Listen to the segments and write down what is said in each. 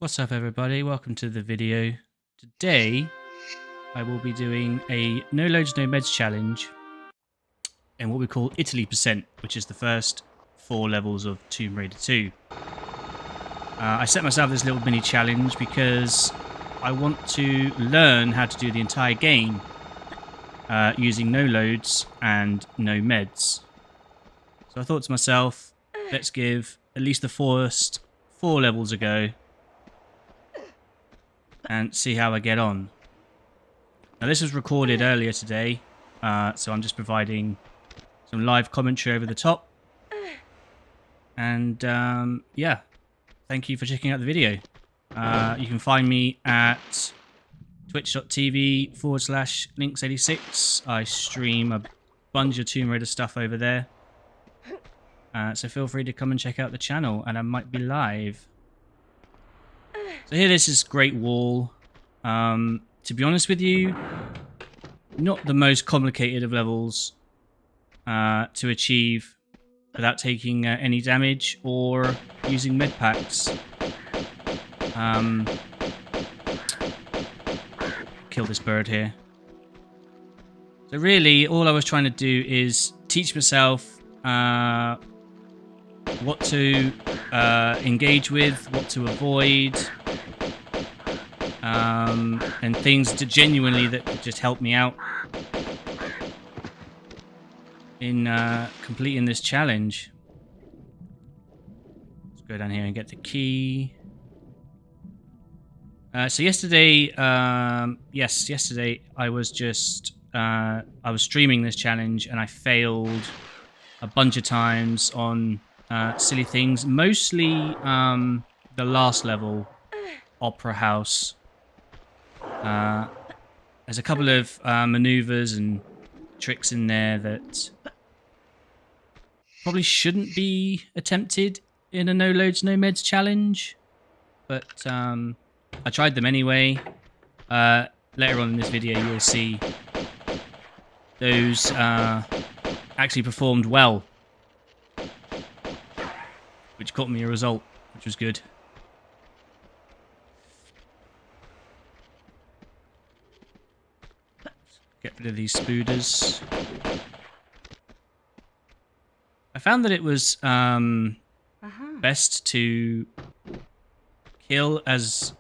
What's up everybody, welcome to the video. Today I will be doing a no loads no meds challenge in what we call Italy percent, which is the first 4 levels of Tomb Raider 2. I set myself this little mini challenge because I want to learn how to do the entire game using no loads and no meds. So I thought to myself, let's give at least the first 4 levels a go and see how I get on. Now this was recorded earlier today, so I'm just providing some live commentary over the top. And yeah, thank you for checking out the video. You can find me at twitch.tv/links86. I stream a bunch of Tomb Raider stuff over there. So feel free to come and check out the channel, and I might be live. So here, this is Great Wall. To be honest with you, not the most complicated of levels to achieve without taking any damage or using med packs. Kill this bird here. So really, all I was trying to do is teach myself what to engage with, what to avoid, and things to genuinely that could just help me out in completing this challenge. Let's go down here and get the key. So yesterday, yesterday I was just I was streaming this challenge and I failed a bunch of times on silly things, mostly the last level, Opera House. There's a couple of maneuvers and tricks in there that probably shouldn't be attempted in a no loads no meds challenge, but I tried them anyway. Later on in this video you'll see those actually performed well, which got me a result, which was good. Get rid of these spooders. I found that it was best to kill as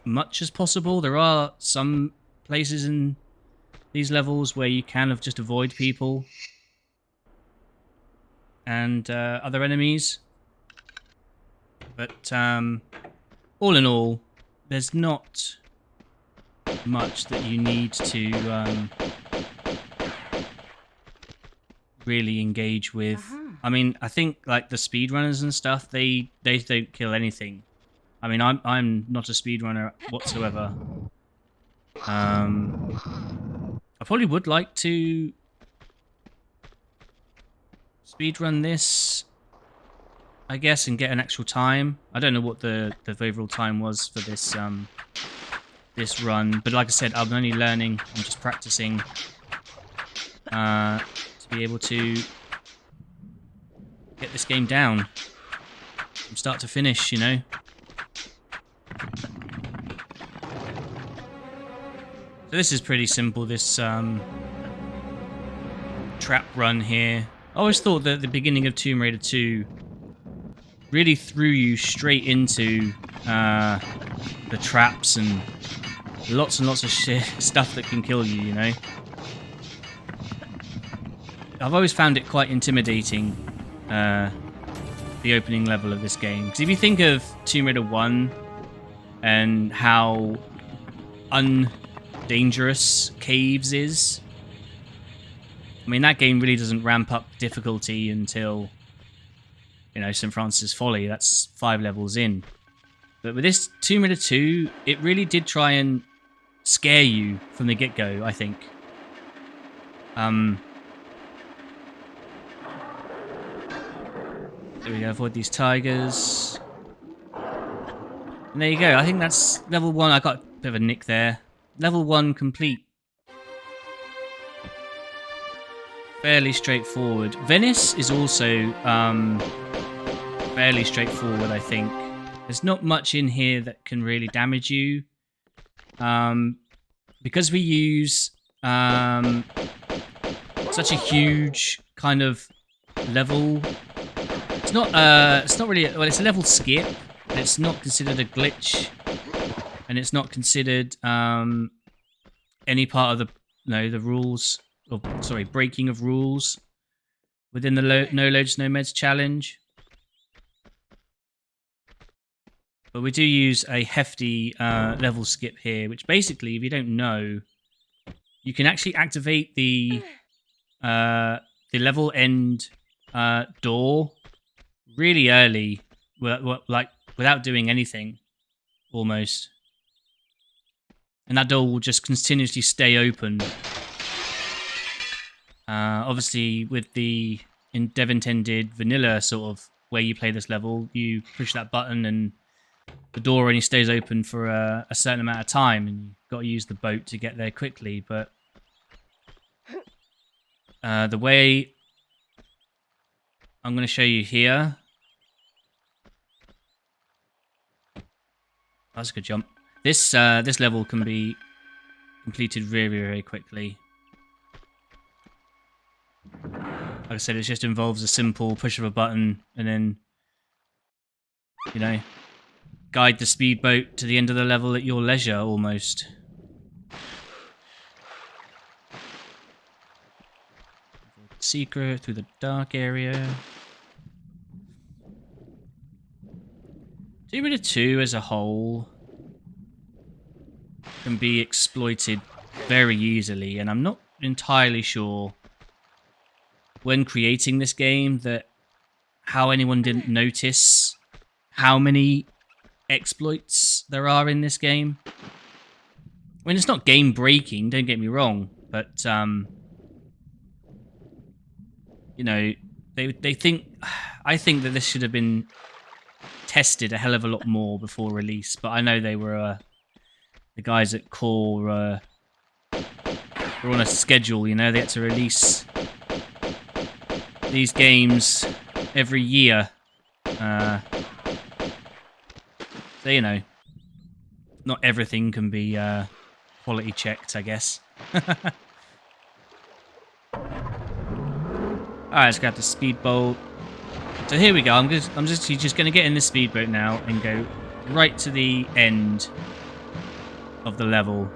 much as possible. There are some places in these levels where you kind of just avoid people and other enemies. But all in all, there's not much that you need to really engage with. I mean, I think like the speedrunners and stuff, they don't kill anything. I mean, I'm not a speedrunner whatsoever. I probably would like to speedrun this, I guess, and get an actual time. I don't know what the overall time was for this this run, but like I said, I'm only learning. I'm just practicing to be able to get this game down from start to finish, you know. So this is pretty simple, this trap run here. I always thought that the beginning of Tomb Raider 2 really threw you straight into the traps and lots of stuff that can kill you, you know. I've always found it quite intimidating, the opening level of this game. Because if you think of Tomb Raider 1 and how undangerous Caves is, I mean, that game really doesn't ramp up difficulty until, you know, St. Francis Folly. That's 5 levels in. But with this Tomb Raider 2, it really did try and scare you from the get-go, I think. There we go, avoid these tigers. And there you go, I think that's level 1. I got a bit of a nick there. Level 1 complete. Fairly straightforward. Venice is also fairly straightforward, I think. There's not much in here that can really damage you. Because we use such a huge kind of level. It's not really well, it's a level skip, but it's not considered a glitch, and it's not considered any part of the rules, or sorry, breaking of rules within the no loads no meds challenge. But we do use a hefty level skip here, which basically, if you don't know, you can actually activate the level end door really early, like without doing anything, almost. And that door will just continuously stay open. Obviously, with the dev intended vanilla sort of way you play this level, you push that button and the door only stays open for a certain amount of time, and you've got to use the boat to get there quickly. But the way I'm going to show you here... That's a good jump. This level can be completed very, very quickly. Like I said, it just involves a simple push of a button and then, you know, guide the speedboat to the end of the level at your leisure, almost. Secret through the dark area. Tomb Raider 2 as a whole can be exploited very easily, and I'm not entirely sure when creating this game that how anyone didn't notice how many exploits there are in this game. I mean, it's not game breaking, don't get me wrong, but you know, they think, I think that this should have been tested a hell of a lot more before release, but I know they were the guys at Core were on a schedule, you know, they had to release these games every year. So, you know, not everything can be quality checked, I guess. Alright, let's grab the speedboat. So here we go. I'm just going to get in the speedboat now and go right to the end of the level.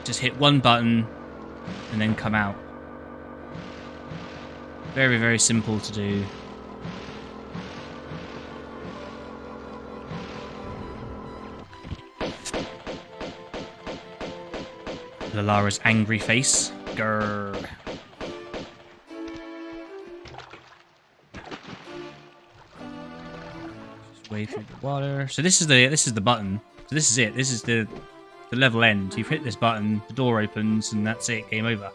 Just hit one button and then come out. Very, very simple to do. Lalara's angry face. Grrr. Just wade through the water. So this is the button. So this is it. This is the level end. You've hit this button, the door opens, and that's it. Game over.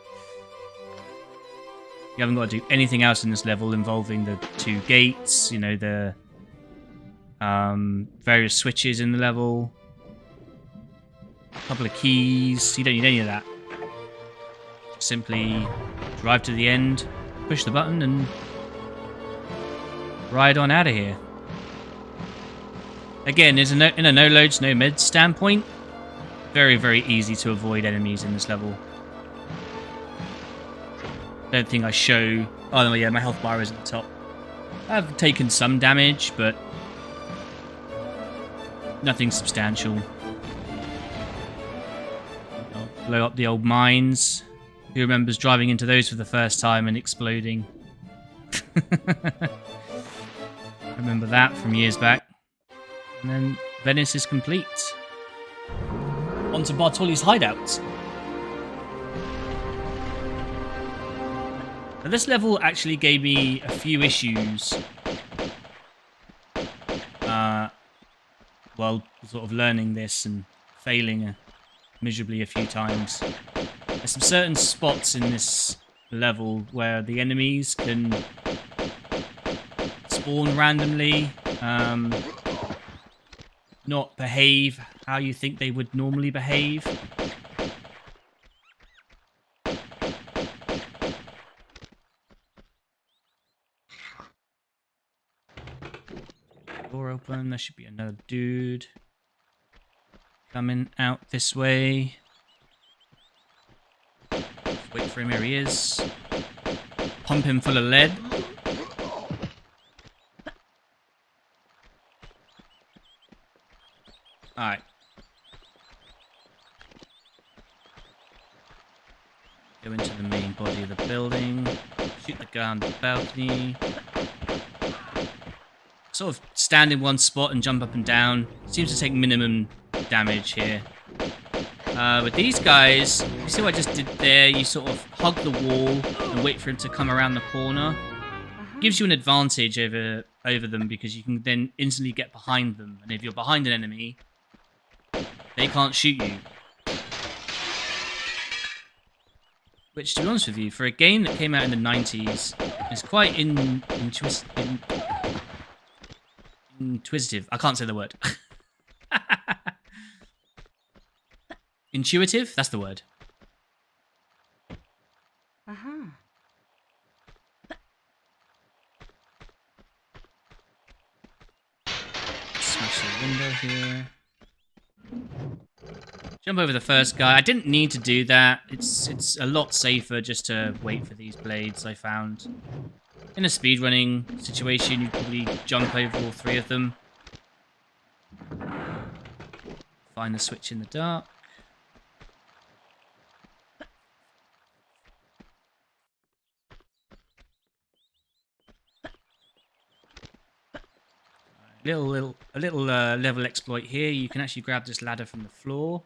You haven't got to do anything else in this level involving the two gates, you know, the various switches in the level, a couple of keys. You don't need any of that. Simply drive to the end, push the button, and ride on out of here. Again, in a no loads, no meds standpoint, very, very easy to avoid enemies in this level. Don't think I show... Oh, no, yeah, my health bar is at the top. I've taken some damage, but nothing substantial. I'll blow up the old mines. Who remembers driving into those for the first time and exploding? Remember that from years back. And then Venice is complete. On to Bartoli's hideout. Now, this level actually gave me a few issues. Well, sort of learning this and failing miserably a few times. There's some certain spots in this level where the enemies can spawn randomly, not behave how you think they would normally behave. Door open. There should be another dude coming out this way. Let's wait for him. Here he is. Pump him full of lead. Alright. Go into the main body of the building. Shoot the guy on the balcony. Sort of stand in one spot and jump up and down. Seems to take minimum damage here. With these guys, you see what I just did there? You sort of hug the wall and wait for him to come around the corner. Gives you an advantage over them because you can then instantly get behind them. And if you're behind an enemy, they can't shoot you. Which, to be honest with you, for a game that came out in the 90s, is quite intuitive. I can't say the word. Intuitive? That's the word. Smash the window here. Jump over the first guy. I didn't need to do that. It's a lot safer just to wait for these blades, I found. In a speedrunning situation, you'd probably jump over all three of them. Find the switch in the dark. A little level exploit here. You can actually grab this ladder from the floor.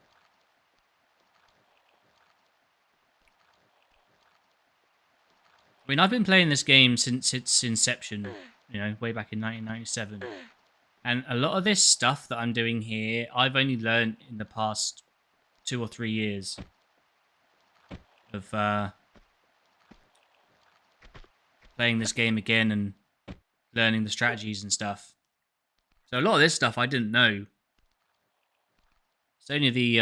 I mean, I've been playing this game since its inception, you know, way back in 1997. And a lot of this stuff that I'm doing here, I've only learned in the past 2 or 3 years of playing this game again and learning the strategies and stuff. So a lot of this stuff I didn't know. It's only the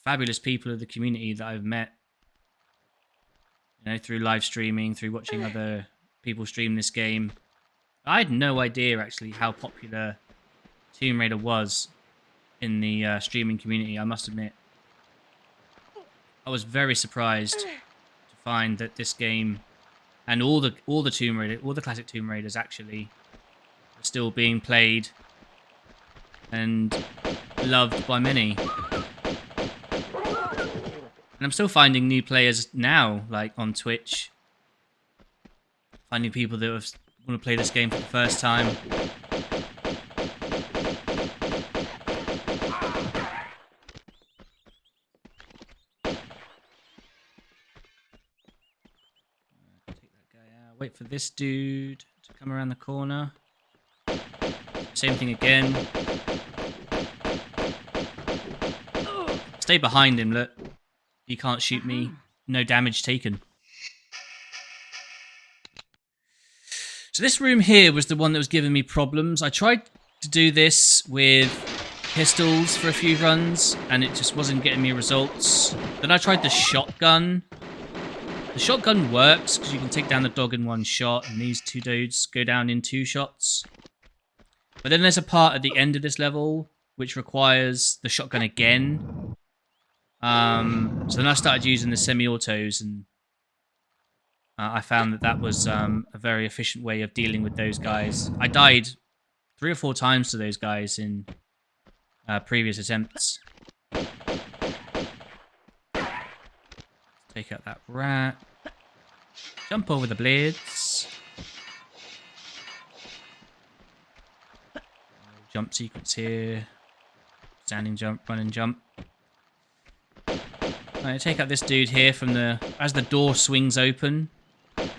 fabulous people of the community that I've met, you know, through live streaming, through watching other people stream this game. I had no idea, actually, how popular Tomb Raider was in the streaming community, I must admit. I was very surprised to find that this game, and all the Tomb Raider, all the classic Tomb Raiders, actually, are still being played and loved by many. And I'm still finding new players now, like on Twitch. Finding people that want to play this game for the first time. Take that guy out. Wait for this dude to come around the corner. Same thing again. Stay behind him, look. He can't shoot me. No damage taken. So this room here was the one that was giving me problems. I tried to do this with pistols for a few runs, and it just wasn't getting me results. Then I tried the shotgun. The shotgun works because you can take down the dog in one shot, and these two dudes go down in 2 shots. But then there's a part at the end of this level which requires the shotgun again. So then I started using the semi-autos, and I found that that was a very efficient way of dealing with those guys. I died 3 or 4 times to those guys in previous attempts. Take out that rat. Jump over the blades. Jump sequence here. Standing jump, running jump. Right, take out this dude here from as the door swings open.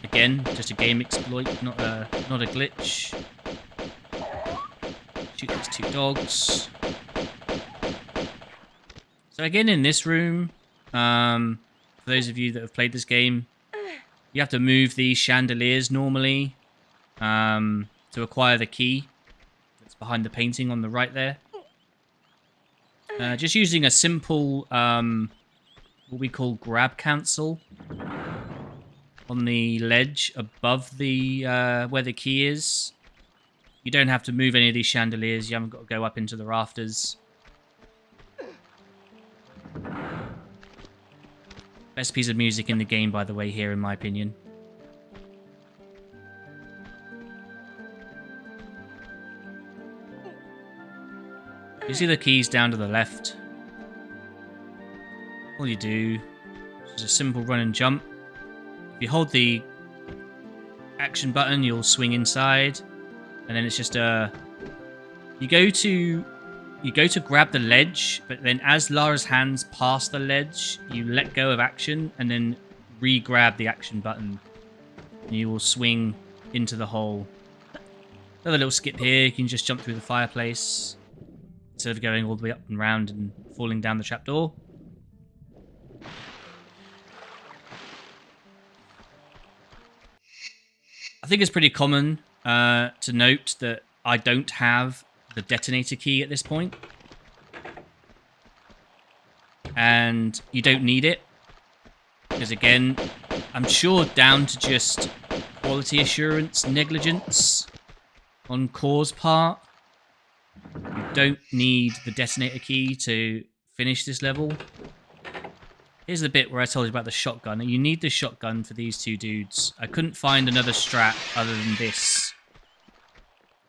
Again, just a game exploit, not a glitch. Shoot these 2 dogs. So again, in this room, for those of you that have played this game, you have to move these chandeliers normally to acquire the key that's behind the painting on the right there. Just using a simple what we call grab cancel on the ledge above the where the key is You don't have to move any of these chandeliers. You haven't got to go up into the rafters. Best piece of music in the game, by the way, here, in my opinion. You see the keys down to the left. All you do is a simple run and jump. If you hold the action button, you'll swing inside, and then it's just you go to grab the ledge, but then as Lara's hands pass the ledge, you let go of action and then re-grab the action button, and you will swing into the hole. Another little skip here, you can just jump through the fireplace instead of going all the way up and round and falling down the trapdoor. I think it's pretty common to note that I don't have the detonator key at this point. And you don't need it. Because again, I'm sure down to just quality assurance negligence on Core's part. You don't need the detonator key to finish this level. Here's the bit where I told you about the shotgun. You need the shotgun for these two dudes. I couldn't find another strat other than this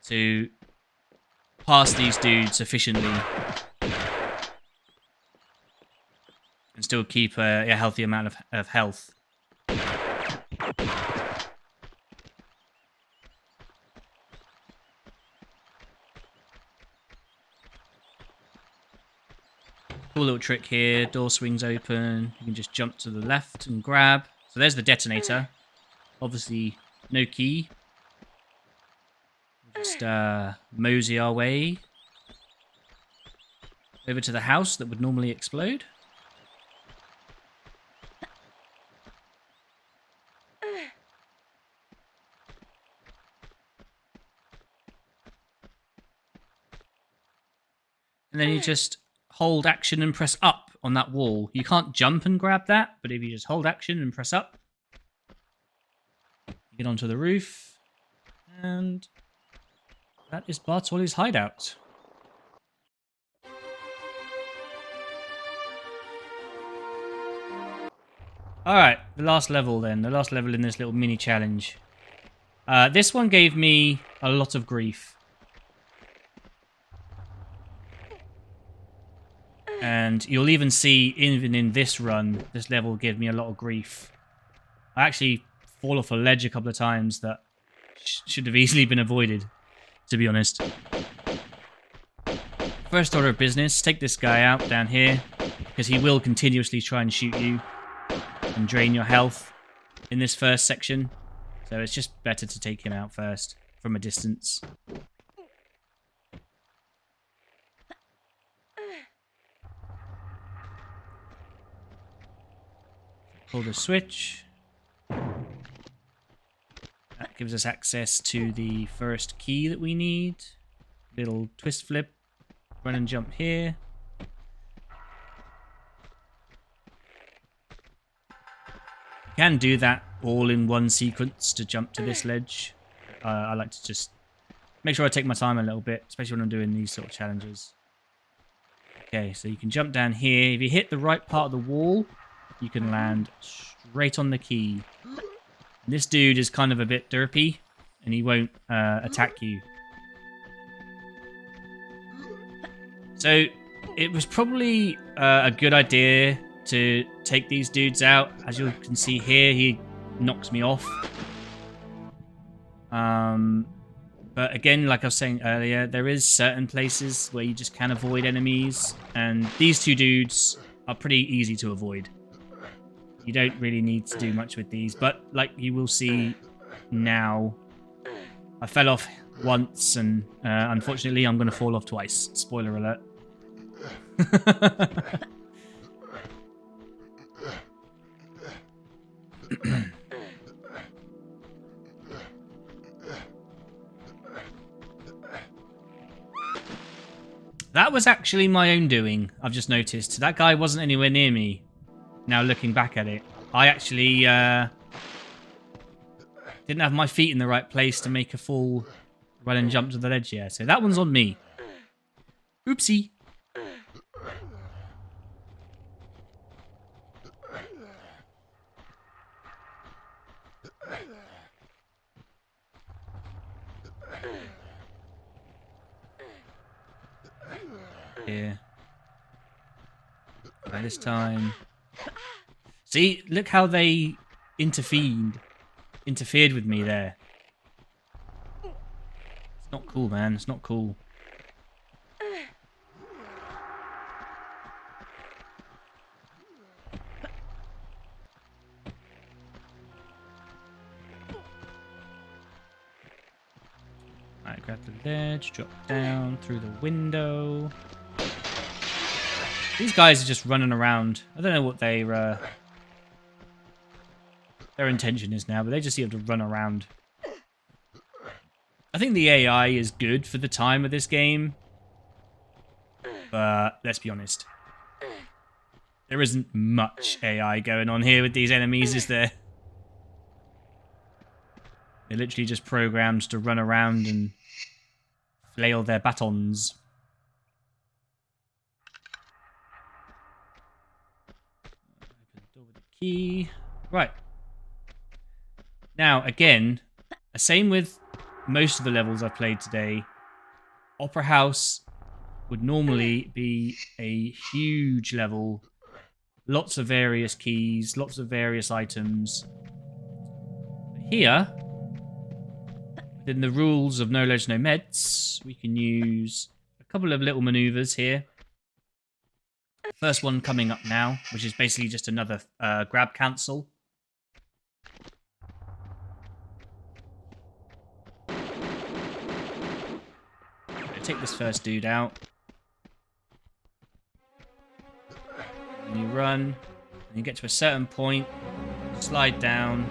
to pass these dudes efficiently and still keep a healthy amount of health. Cool little trick here. Door swings open. You can just jump to the left and grab. So there's the detonator. Obviously, no key. Just mosey our way over to the house that would normally explode. And then you just hold action and press up on that wall. You can't jump and grab that, but if you just hold action and press up, you get onto the roof, and that is Bartoli's hideout. Alright, the last level then. The last level in this little mini challenge. This one gave me a lot of grief. And you'll even see, even in this run, this level gave me a lot of grief. I actually fall off a ledge a couple of times that should have easily been avoided, to be honest. First order of business, take this guy out down here, because he will continuously try and shoot you and drain your health in this first section. So it's just better to take him out first, from a distance. Pull the switch. That gives us access to the first key that we need. Little twist flip. Run and jump here. You can do that all in one sequence to jump to this ledge. I like to just make sure I take my time a little bit, especially when I'm doing these sort of challenges. Okay, so you can jump down here. If you hit the right part of the wall, you can land straight on the key. This dude is kind of a bit derpy, and he won't attack you. So it was probably a good idea to take these dudes out. As you can see here, he knocks me off. But again, like I was saying earlier, there is certain places where you just can avoid enemies, and these two dudes are pretty easy to avoid. You don't really need to do much with these, but like you will see now, I fell off once, and unfortunately I'm going to fall off twice. Spoiler alert. That was actually my own doing, I've just noticed. That guy wasn't anywhere near me. Now looking back at it, I actually didn't have my feet in the right place to make a full run and jump to the ledge, yeah. So that one's on me. Oopsie. Here. By this time. See, look how they interfered with me there. It's not cool, man. It's not cool. Alright, grab the ledge, drop down through the window. These guys are just running around. I don't know what their intention is now, but they just seem to run around. I think the AI is good for the time of this game. But let's be honest. There isn't much AI going on here with these enemies, is there? They're literally just programmed to run around and flail their batons. Open the door with the key. Right. Now, again, same with most of the levels I've played today. Opera House would normally be a huge level. Lots of various keys, lots of various items. But here, within the rules of No Ledge, No Meds, we can use a couple of little maneuvers here. First one coming up now, which is basically just another grab cancel. Take this first dude out. And you run. And you get to a certain point. Slide down.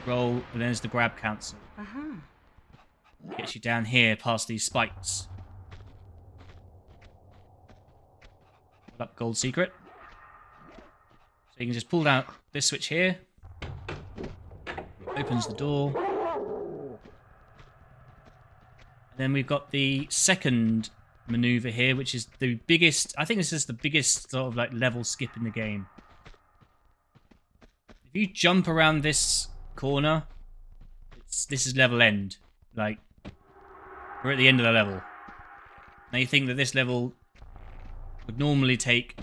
Roll. And there's the grab cancel. Gets you down here past these spikes. Hold up gold secret. So you can just pull down this switch here. Opens the door. Then we've got the second maneuver here, which is the biggest. I think this is the biggest sort of like level skip in the game. If you jump around this corner, this is level end. Like, we're at the end of the level. Now you think that this level would normally take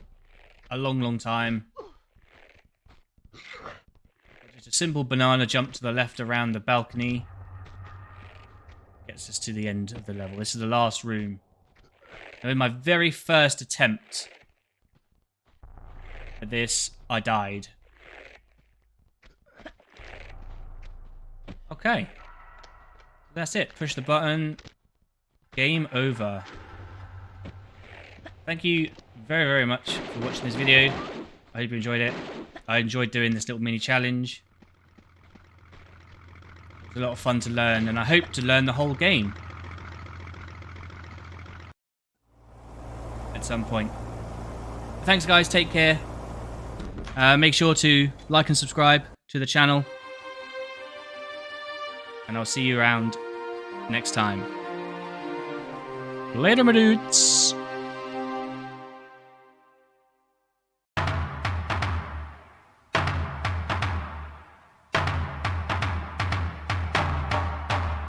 a long, long time. Just a simple banana jump to the left around the balcony. Gets us to the end of the level. This is the last room. Now, in my very first attempt at this, I died. Okay. That's it. Push the button. Game over. Thank you very, very much for watching this video. I hope you enjoyed it. I enjoyed doing this little mini challenge. It's a lot of fun to learn, and I hope to learn the whole game at some point. Thanks, guys. Take care. Make sure to like and subscribe to the channel. And I'll see you around next time. Later, my dudes.